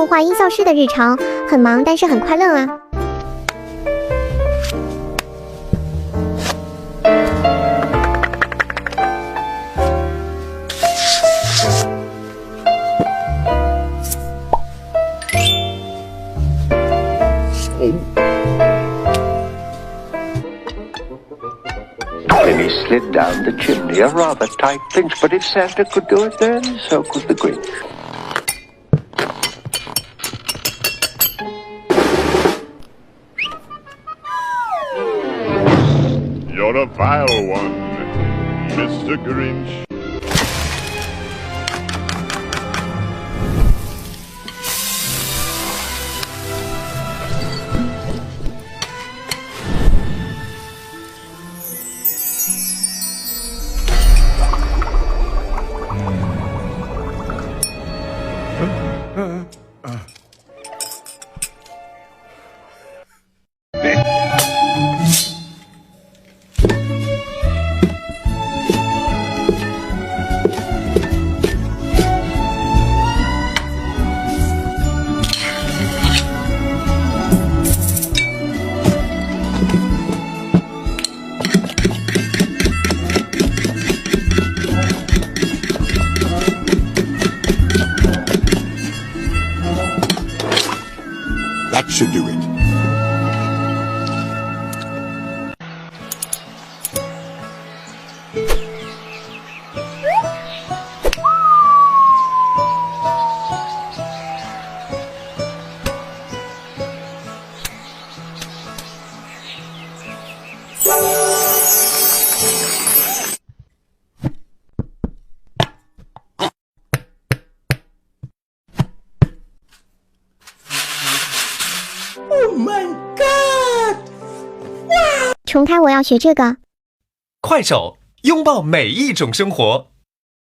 画音效师的日常很忙，但是很快乐啊。Then he slid down the chimney, a rather tight pinch, but if Santa could do it, then so could the Grinch. You're a vile one, Mr. Grinch. That should do it. Oh my god！ 重开，我要学这个。快手，拥抱每一种生活。